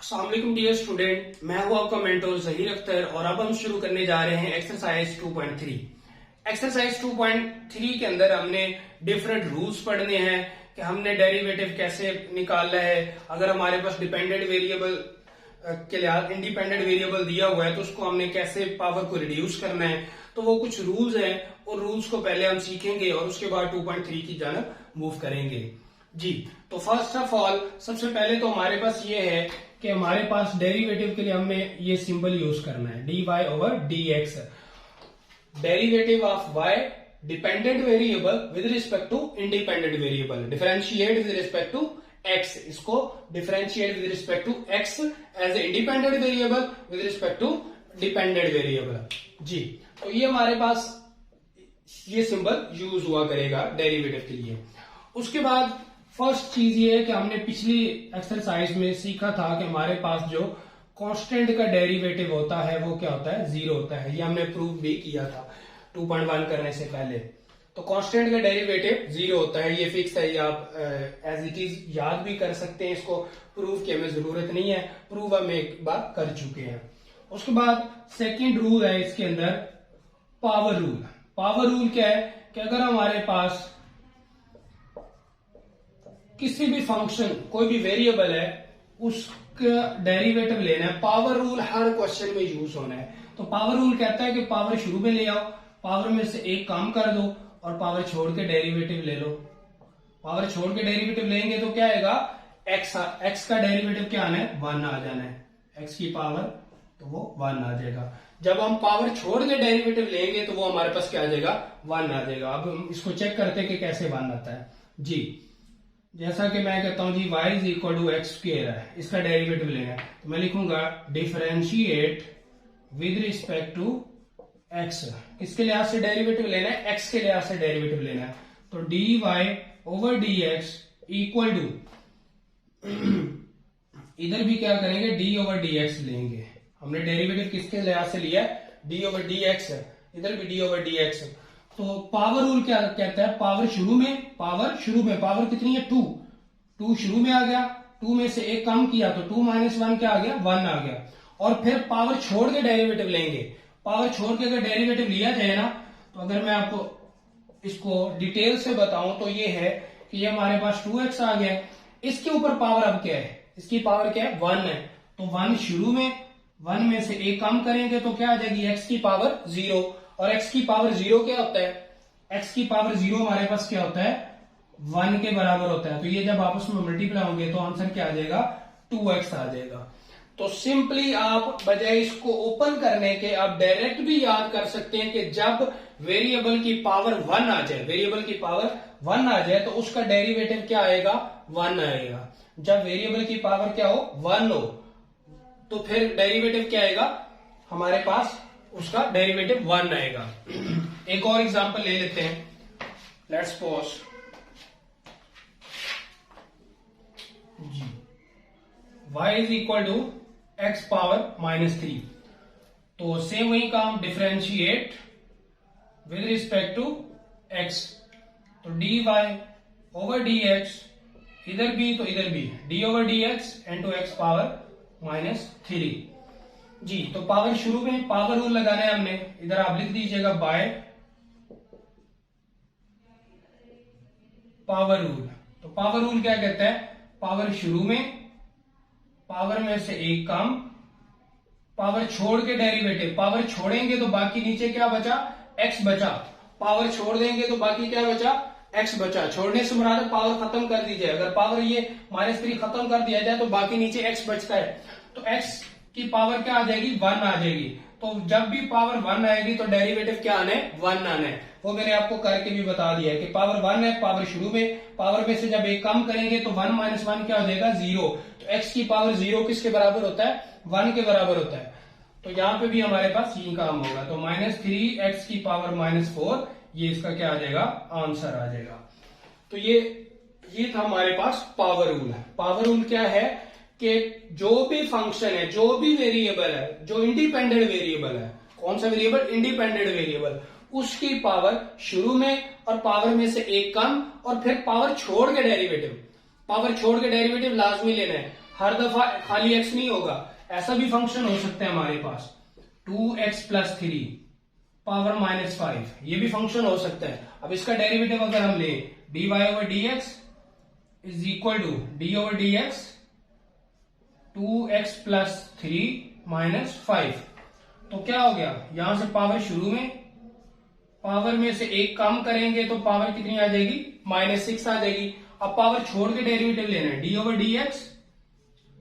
अस्सलाम वालेकुम dear student, मैं हूं आपका मेंटर ज़हीर अख्तर और अब हम शुरू करने जा रहे हैं एक्सरसाइज 2.3। एक्सरसाइज 2.3 के अंदर हमने डिफरेंट रूल्स पढ़ने हैं कि हमने डेरिवेटिव कैसे निकालना है। अगर हमारे पास डिपेंडेंट वेरिएबल के लिए इंडिपेंडेंट वेरिएबल दिया हुआ है तो उसको हमने कैसे पावर को रिड्यूस करना है। तो वो कुछ रूल्स हैं, और रूल्स को पहले हम सीखेंगे और उसके बाद 2.3 की जानब मूव करेंगे जी। तो फर्स्ट ऑफ ऑल सबसे पहले तो हमारे पास ये है कि हमारे पास डेरिवेटिव के लिए हमें ये सिंबल यूज करना है, dy over dx। Derivative of y dependent variable with respect to independent variable, differentiate with respect to x। इसको differentiate with respect to x as a independent variable with respect to dependent variable जी। तो ये हमारे पास ये symbol use हुआ करेगा derivative के लिए। उसके बाद फर्स्ट चीज ये है कि हमने पिछली एक्सरसाइज में सीखा था कि हमारे पास जो कांस्टेंट का डेरिवेटिव होता है वो क्या होता है, जीरो होता है। ये हमने प्रूव भी किया था 2.1 करने से पहले। तो कांस्टेंट का डेरिवेटिव जीरो होता है, ये फिक्स है। ये आप एज इट इज याद भी कर सकते हैं, इसको प्रूव की हमें जरूरत नहीं है, प्रूव हम एक बार कर चुके हैं। उसके बाद सेकेंड रूल है इसके अंदर पावर रूल। पावर रूल क्या है कि अगर हमारे पास किसी भी फंक्शन कोई भी वेरिएबल है उसका डेरिवेटिव लेना है, पावर रूल हर क्वेश्चन में यूज होना है। तो पावर रूल कहता है कि पावर शुरू में ले आओ, पावर में से एक कम कर दो और पावर छोड़ के डेरिवेटिव ले लो। पावर छोड़ के डेरिवेटिव लेंगे तो क्या आएगा, एक्स का डेरिवेटिव क्या आना है, 1 आ जाना है। एक्स की पावर तो वो 1 आ जाएगा। जब हम पावर छोड़ के डेरिवेटिव लेंगे तो वो हमारे पास क्या आ जाएगा, 1 आ जाएगा। अब हम इसको चेक करते हैं कि कैसे 1 आता है जी। जैसा कि मैं कहता हूं जी y is equal to x square है, इसका डेरिवेटिव लेना है तो मैं लिखूंगा differentiate with respect to x। किसके लिहाज से डेरिवेटिव लेना है, x के लिहाज से डेरिवेटिव लेना है। तो dy over dx equal to इधर भी क्या करेंगे, d ओवर dx लेंगे। हमने डेरिवेटिव किसके लिहाज से लिया है, d ओवर dx, इधर भी d ओवर dx। तो पावर रूल क्या कहता है, पावर शुरू में, पावर कितनी है, 2 शुरू में आ गया, 2 में से एक कम किया तो 2 माइनस 1 क्या आ गया, 1 आ गया। और फिर पावर छोड़ के डेरिवेटिव लेंगे। पावर छोड़ के अगर डेरिवेटिव लिया जाए ना, तो अगर मैं आपको इसको डिटेल से बताऊं तो ये है कि ये हमारे पास 2x आ गया। इसके ऊपर पावर अब क्या है, इसकी पावर क्या है, 1 है। तो 1 शुरू में, 1 में से एक कम करेंगे तो क्या आ जाएगी, x की पावर 0। और x की पावर 0 क्या होता है, x की पावर 0 हमारे पास क्या होता है, 1 के बराबर होता है। तो ये जब आपस में मल्टीप्लाई होंगे तो आंसर क्या आ जाएगा, 2x आ जाएगा। तो सिंपली आप बजाय इसको ओपन करने के आप डायरेक्ट भी याद कर सकते हैं कि जब वेरिएबल की पावर 1 आ जाए, वेरिएबल की पावर 1 आ जाए तो उसका डेरिवेटिव क्या आएगा, 1 आएगा। जब वेरिएबल की पावर क्या हो, 1 हो, तो फिर डेरिवेटिव क्या आएगा, हमारे पास उसका डेरिवेटिव 1 आएगा। एक और एग्जांपल ले लेते हैं, लेट्स सपोज जी y is equal to x power -3। तो सेम वही काम, differentiate with respect to x। तो dy ओवर dx, इधर भी तो इधर भी d over dx into x power -3 जी। तो पावर शुरू में पावर रूल लगाना है हमने, इधर आप लिख दीजिएगा बाय पावर रूल। तो पावर रूल क्या कहता है, पावर शुरू में, पावर में से एक कम, पावर छोड़ के डेरिवेटिव, पावर छोड़ेंगे तो बाकी नीचे क्या बचा, x बचा। पावर छोड़ देंगे तो बाकी क्या बचा, x बचा। छोड़ने से मुराद पावर खत्म कर दीजिए। अगर पावर ये -3 खत्म कर दिया जाए तो बाकी नीचे x बचता है। तो x की पावर क्या आ जाएगी, 1 आ जाएगी। तो जब भी पावर 1 आएगी तो डेरिवेटिव क्या आना है, 1 आना है। वो मैंने आपको करके भी बता दिया है कि पावर 1 है, पावर शुरू में, पावर में से जब एक कम करेंगे तो 1 माइनस 1 क्या हो जाएगा, 0। तो x की पावर 0 किसके बराबर होता है, 1 के बराबर होता है। तो यहां पे भी हमारे पास यही काम होगा। तो -3x की पावर -4, ये इसका क्या आ जाएगा, आंसर आ जाएगा। तो ये था हमारे पास पावर रूल है। पावर रूल क्या है कि जो भी फंक्शन है, जो भी वेरिएबल है, जो इंडिपेंडेंट वेरिएबल है, कौन सा वेरिएबल, इंडिपेंडेंट वेरिएबल, उसकी पावर शुरू में और पावर में से एक कम और फिर पावर छोड़ के डेरिवेटिव, पावर छोड़ के डेरिवेटिव लाजमी लेना है। हर दफा खाली x नहीं होगा, ऐसा भी फंक्शन हो सकता है हमारे पास 2x+3 पावर -5, ये भी फंक्शन हो सकता है। अब इसका डेरिवेटिव अगर हम ले dy/dx is equal to d/dx 2x+3 -5, तो क्या हो गया, यहां से पावर शुरू में, पावर में से एक कम करेंगे तो पावर कितनी आ जाएगी, -6 आ जाएगी। अब पावर छोड़ के डेरिवेटिव लेना है d/dx,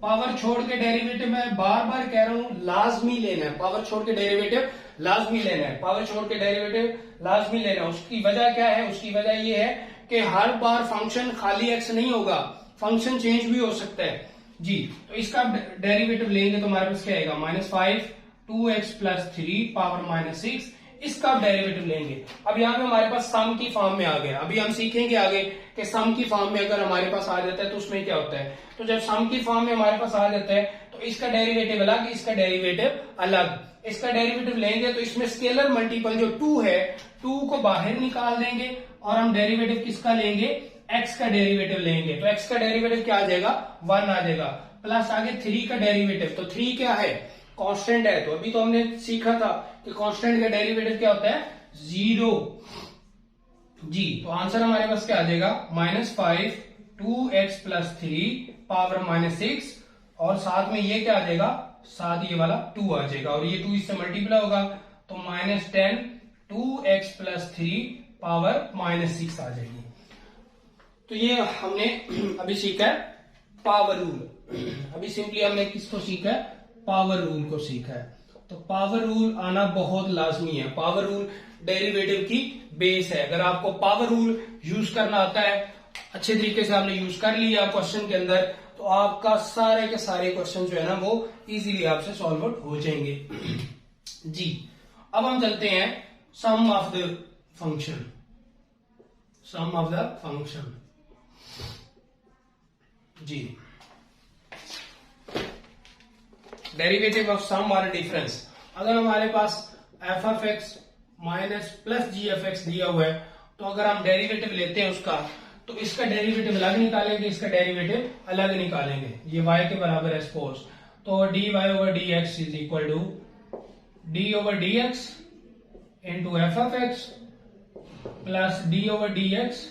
पावर छोड़ के डेरिवेटिव मैं बार बार कह रहा हूं लाजमी लेना है, पावर छोड़ के डेरिवेटिव लाजमी लेना है, पावर छोड़ के डेरिवेटिव लाजमी लेना है। उसकी वजह क्या है, उसकी वजह ये है कि हर बार फंक्शन खाली x नहीं होगा, फंक्शन चेंज भी हो सकता है जी। तो इसका डेरिवेटिव लेंगे तो हमारे पास क्या आएगा, -5 2x+3 पावर -6, इसका डेरिवेटिव लेंगे। अब यहाँ पे हमारे पास सम की फॉर्म में आ गया। अभी हम सीखेंगे आगे कि सम की फॉर्म में अगर हमारे पास आ जाता है तो उसमें क्या होता है। तो जब सम की फॉर्म में हमारे पास आ जाता है तो इसका डेरिवेटिव अलग, इसका डेरिवेटिव अलग। इसका डेरिवेटिव लेंगे तो इसमें स्केलर मल्टीपल जो 2 है, 2 को बाहर निकाल देंगे और हम डेरिवेटिव किसका लेंगे, x का डेरिवेटिव लेंगे। तो x का डेरिवेटिव क्या आ जाएगा, 1 आ जाएगा, प्लस आगे 3 का डेरिवेटिव। तो 3 क्या है, कांस्टेंट है। तो अभी तो हमने सीखा था कि कांस्टेंट का डेरिवेटिव क्या होता है, 0 जी। तो आंसर हमारे पास क्या आ जाएगा, -5 2x+3 पावर -6, और साथ में ये क्या आ जाएगा, साथ ये वाला 2 आ जाएगा, और ये 2 इससे मल्टीप्लाई होगा तो -10 2x+3 पावर -6 आ जाएगी। तो ये हमने अभी सीखा है पावर रूल। अभी सिंपली हमने किसको सीखा है, पावर रूल को सीखा है। तो पावर रूल आना बहुत लाजमी है, पावर रूल डेरिवेटिव की बेस है। अगर आपको पावर रूल यूज करना आता है, अच्छे तरीके से आपने यूज कर लिया क्वेश्चन के अंदर, तो आपका सारे के सारे क्वेश्चन जो है ना वो इजीली आपसे सॉल्व आउट हो जाएंगे जी। अब हम चलते हैं sum of the function, sum of the function जी। डेरिवेटिव ऑफ सम और डिफरेंस, अगर हमारे पास f(x) माइनस प्लस g(f)(x) दिया हुआ है, तो अगर हम डेरिवेटिव लेते हैं उसका, तो इसका डेरिवेटिव अलग निकालेंगे, इसका डेरिवेटिव अलग निकालेंगे। ये y के बराबर है सपोज, तो dy/dx is equal to d/dx into f(x) plus d/dx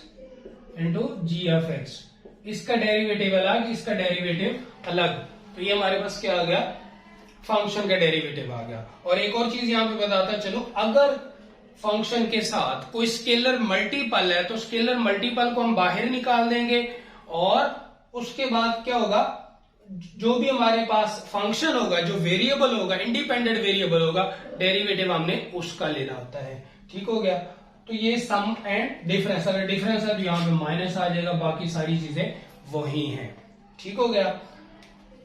into g(f)(x). इसका डेरिवेटिव अलग, इसका डेरिवेटिव अलग, तो ये हमारे पास क्या आ गया, फंक्शन का डेरिवेटिव आ गया। और एक और चीज यहां पे बताता चलो, अगर फंक्शन के साथ कोई स्केलर मल्टीपल है तो स्केलर मल्टीपल को हम बाहर निकाल देंगे, और उसके बाद क्या होगा, जो भी हमारे पास फंक्शन होगा, जो वेरिएबल होगा, इंडिपेंडेंट वेरिएबल होगा, डेरिवेटिव हमने उसका लेना होता है। ठीक हो गया। तो ये सम एंड डिफरेंस, अगर डिफरेंस है तो यहाँ पे माइनस आ जाएगा, बाकी सारी चीजें वही हैं। ठीक हो गया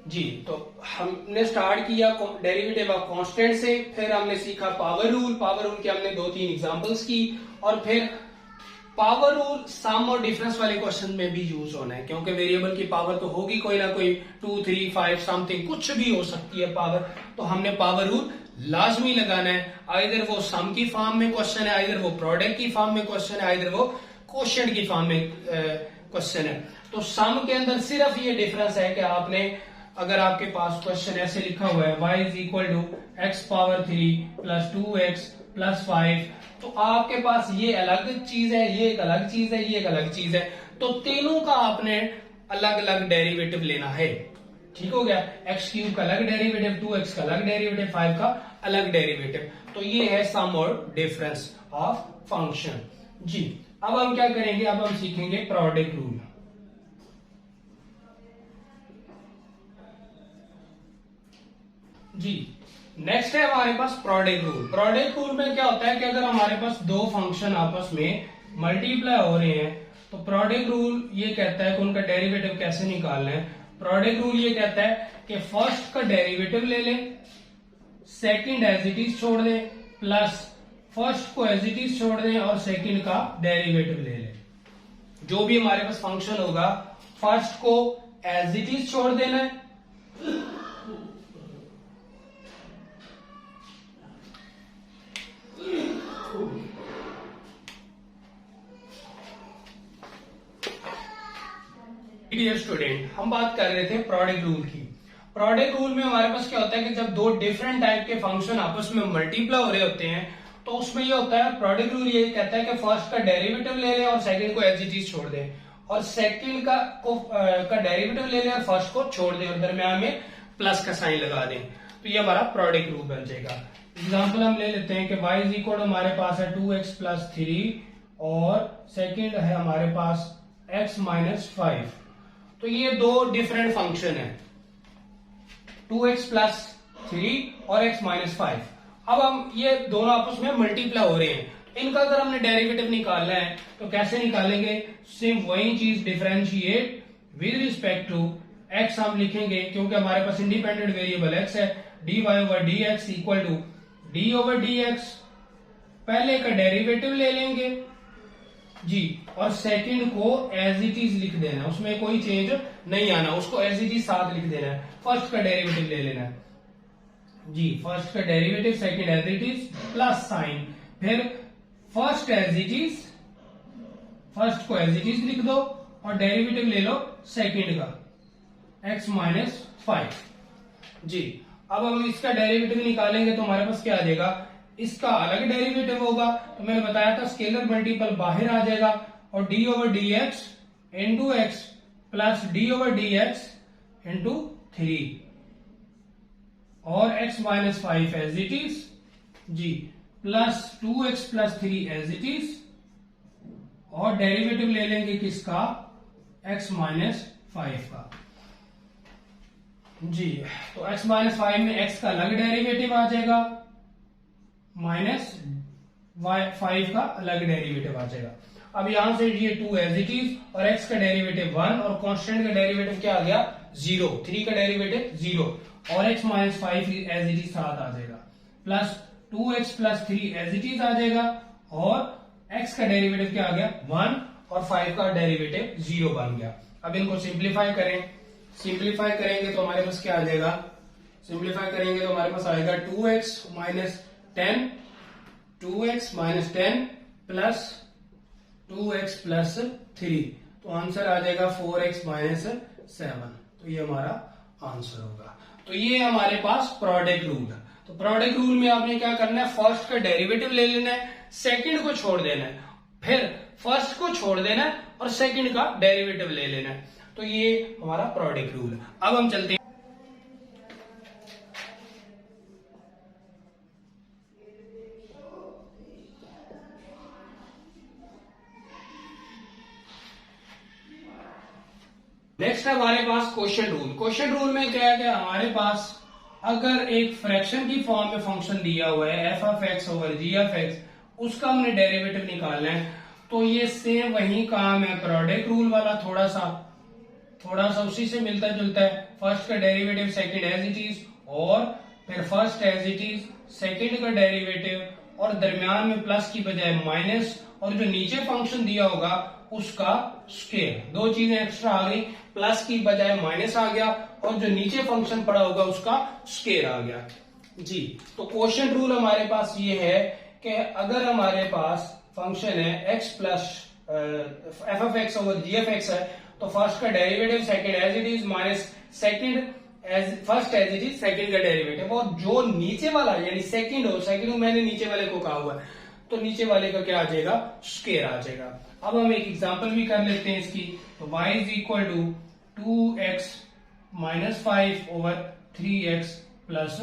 जी। तो हमने स्टार्ट किया डेरिवेटिव ऑफ कांस्टेंट से, फिर हमने सीखा पावर रूल, पावर रूल के हमने 2-3 एग्जांपल्स की, और फिर पावर रूल सम और डिफरेंस वाले क्वेश्चन में भी यूज होना है, क्योंकि वेरिएबल की पावर तो होगी कोई ना कोई, 2, 3, 5 समथिंग कुछ भी हो सकती है पावर, तो हमने पावर रूल लाजमी लगाना है। आइदर वो सम की फॉर्म में क्वेश्चन है, आइदर वो प्रोडक्ट की फॉर्म में क्वेश्चन है, आइदर वो क्वोशिएंट की फॉर्म में क्वेश्चन है। तो सम के अंदर सिर्फ ये डिफरेंस है कि आपने, अगर आपके पास क्वेश्चन ऐसे लिखा हुआ है y is equal to x⁻³ plus 2x plus 5, तो आपके पास ये अलग चीज है, ये एक अलग चीज है, ये एक अलग चीज है, तो तीनों का आपने अलग अलग डेरिवेटिव लेना है। ठीक हो गया। x³ का अलग डेरिवेटिव, 2x का अलग डेरिवेटिव, 5 का अलग डेरिवेटिव। तो ये है सम और डिफरेंस ऑफ फंक्शन जी। अब हम क्या करेंगे, अब हम सीखेंगे प्रोडक्ट रूल जी। नेक्स्ट है हमारे पास प्रोडक्ट रूल। प्रोडक्ट रूल में क्या होता है कि अगर हमारे पास दो फंक्शन आपस में मल्टीप्लाई हो रहे हैं, तो प्रोडक्ट रूल ये कहता है कि उनका डेरिवेटिव कैसे निकालना है। प्रोडक्ट रूल ये कहता है कि फर्स्ट का डेरिवेटिव ले लें, सेकंड एज इट इज छोड़ दें, प्लस फर्स्ट को एज इट इज छोड़ दें और सेकंड का डेरिवेटिव ले लें। जो भी हमारे पास फंक्शन होगा, फर्स्ट को एज इट इज छोड़ देना है, डियर स्टूडेंट, हम बात कर रहे थे प्रोडक्ट रूल की। प्रोडक्ट रूल में हमारे पास क्या होता है कि जब दो डिफरेंट टाइप के फंक्शन आपस में मल्टीप्लाई हो रहे होते हैं तो उसमें ये होता है, प्रोडक्ट रूल ये कहता है कि फर्स्ट का डेरिवेटिव ले लें और सेकंड को एज इट इज छोड़ दें, और सेकंड का डेरिवेटिव ले लें और फर्स्ट को छोड़ दें और दरमियान में प्लस का साइन लगा दें। तो ये हमारा प्रोडक्ट रूल बन जाएगा। एग्जाम्पल हम ले लेते हैं कि y इज इक्वल हमारे पास है 2x प्लस 3 और सेकंड है हमारे पास x माइनस 5। तो ये दो डिफरेंट फंक्शन है, 2x प्लस 3 और x माइनस 5। अब हम ये दोनों आपस में मल्टीप्लाई हो रहे हैं, इनका अगर हमने डेरिवेटिव निकालना है तो कैसे निकालेंगे? सेम वही चीज, differentiate with respect to x हम लिखेंगे क्योंकि हमारे पास इंडिपेंडेंट वेरिएबल x है। dy over dx equal to d over dx, पहले का डेरिवेटिव ले लेंगे जी और सेकंड को एज इट इज लिख देना है, उसमें कोई चेंज नहीं आना, उसको एज इट इज साथ लिख देना है। फर्स्ट का डेरिवेटिव ले लेना है जी, फर्स्ट का derivative second as it is plus sign, फिर first as it is, first को एज इट इज लिख दो और डेरिवेटिव ले लो सेकंड का x माइनस 5 जी। अब हम इसका डेरिवेटिव निकालेंगे तो हमारे पास क्या आ जाएगा? इसका अलग डेरिवेटिव होगा, तो मैंने बताया था स्केलर मल्टीपल बाहर आ जाएगा और d over d x into x plus d over d x into 3 और x minus 5 as it is जी, plus 2x plus 3 as it is और डेरिवेटिव ले लेंगे किसका? x माइनस 5 का जी। तो x माइनस 5 में x का अलग डेरिवेटिव आ जाएगा, माइनस 5 का अलग डेरिवेटिव आ जाएगा। अब यहां से ये 2 एज इट इज और x का डेरिवेटिव 1 और कांस्टेंट का डेरिवेटिव क्या आ गया? 0, 3 का डेरिवेटिव 0 और x minus 5 as it is साथ आ जाएगा, plus 2x plus 3 as it is आ जाएगा और x का डेरिवेटिव क्या आ गया? 1 और 5 का डेरिवेटिव 0 बन गया। अब इनको सिंप्लीफाई करें, सिंप्लीफाई करेंगे तो हमारे पास क्या आ जाएगा? सिंप्लीफाई करेंगे तो हमारे पास आएगा 2x minus 10, 2x minus 10 plus 2x plus 3, तो आंसर आ जाएगा 4x माइनस 7। तो ये हमारा आंसर होगा। तो ये हमारे पास प्रोडक्ट रूल है। तो प्रोडक्ट रूल में आपने क्या करना है? फर्स्ट का डेरिवेटिव ले लेना है, सेकंड को छोड़ देना है, फिर फर्स्ट को छोड़ देना है और सेकंड का डेरिवेटिव ले लेना है। तो ये हमारा प्रोडक्ट रूल है। अब हम चलते हैं नेक्स्ट है हमारे पास क्वेश्चन रूल। क्वेश्चन रूल में क्या है कि हमारे पास अगर एक फ्रैक्शन की फॉर्म में फंक्शन दिया हुआ है f of x over g of x, उसका हमने डेरिवेटिव निकालना है, तो ये सेम वही काम है प्रोडक्ट रूल वाला, थोड़ा सा उसी से मिलता जुलता है। फर्स्ट का derivative second as it is और फिर first as it is, second का डेरिवेटिव और दरमियान में प्लस की बजाय माइनस, और जो नीचे फंक्शन दिया होगा उसका स्क्वायर। दो चीजें एक्स्ट्रा आ गई, प्लस की बजाय माइनस आ गया और जो नीचे फंक्शन पड़ा होगा उसका स्क्वायर आ गया जी। तो क्वेश्चन रूल हमारे पास ये है कि अगर हमारे पास फंक्शन है x plus f of x over g of x है, तो फर्स्ट का derivative second as it is minus second as first as it is second का डेरिवेटिव, और जो नीचे वाला यानी सेकंड हो, सेकंड मैंने नीचे वाले को कहा हुआ है, तो नीचे वाले का क्या आ जाएगा? स्क्वायर आ जाएगा। अब हम एक एग्जांपल भी कर लेते हैं इसकी। तो y is equal to 2x minus 5 over 3x plus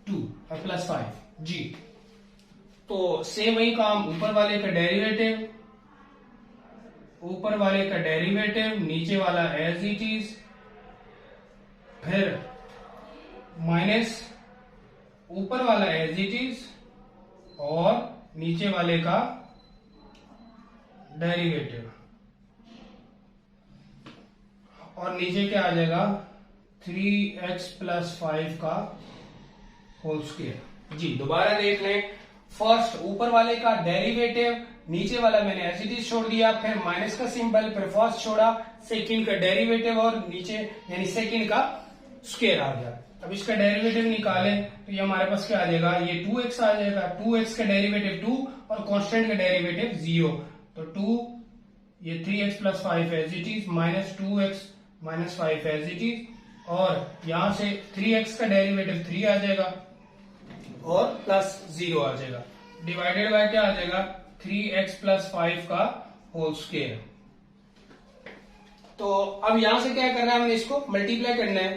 2 plus 5 जी। तो सेम वही काम, ऊपर वाले का डेरिवेटिव, ऊपर वाले का डेरिवेटिव, नीचे वाला एज इट इज, फिर माइनस ऊपर वाला एज इट इज और नीचे वाले का डेरिवेटिव, और नीचे क्या आ जाएगा? 3x प्लस 5 का होल स्क्वायर जी। दोबारा देख लें, फर्स्ट ऊपर वाले का डेरिवेटिव, नीचे वाला मैंने एज इट इज छोड़ दिया, फिर माइनस का सिंबल, फिर फर्स्ट छोड़ा, सेकंड का डेरिवेटिव और नीचे यानी सेकंड का स्क्वायर आ गया। अब इसका डेरिवेटिव निकालें तो ये हमारे पास क्या आ जाएगा? ये 2x आ जाएगा, 2x का डेरिवेटिव 2 और कांस्टेंट का डेरिवेटिव 0, तो 2 ये 3x plus 5 as it is minus 2x -5 as it is, और यहां से 3x का डेरिवेटिव 3 आ जाएगा और प्लस 0 आ जाएगा, डिवाइडेड बाय क्या आ जाएगा 3x प्लस 5 का होल स्क्वायर। तो अब यहां से क्या करना है, हमने इसको मल्टीप्लाई करना है,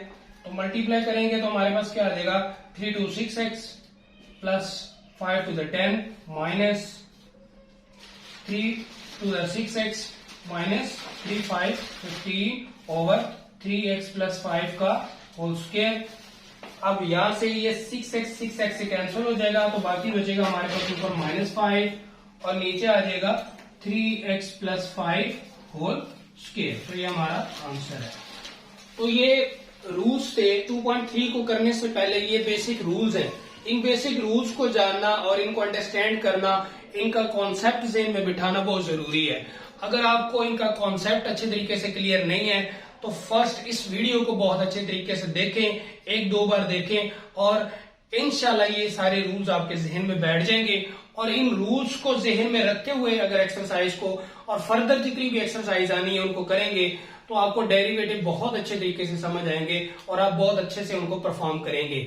तो मल्टीप्लाई करेंगे तो हमारे पास क्या आ जाएगा 3 to 6x plus 5 to the 10 minus 3 to the 6x minus 3 5 15 over 3x plus 5 का होल स्क्वायर। अब यहां से ये 6x से कैंसिल हो जाएगा, तो बाकी बचेगा हमारे पास ऊपर -5 और नीचे आ जाएगा 3x प्लस 5 होल स्क्वायर। तो ये हमारा आंसर है। तो ये रूल्स थे 2.3 को करने से पहले, ये बेसिक रूल्स हैं। इन बेसिक रूल्स को जानना और इनको अंडरस्टैंड करना, इनका कॉन्सेप्ट ज़हन में बिठाना बहुत जरूरी है। अगर आपको इनका कॉन्सेप्ट अच्छे तरीके से क्लियर नहीं है तो फर्स्ट इस वीडियो को बहुत अच्छे तरीके से देखें, 1-2 बार देखें, और इंशाल्लाह ये सारे रूल्स आपके जहन में बैठ जाएंगे। और इन रूल्स को जहन में रखते हुए अगर एक्सरसाइज को और फर्दर जितनी भी एक्सरसाइज आनी है उनको करेंगे तो आपको डेरिवेटिव बहुत अच्छे तरीके से समझ आएंगे और आप बहुत अच्छे से उनको परफॉर्म करेंगे।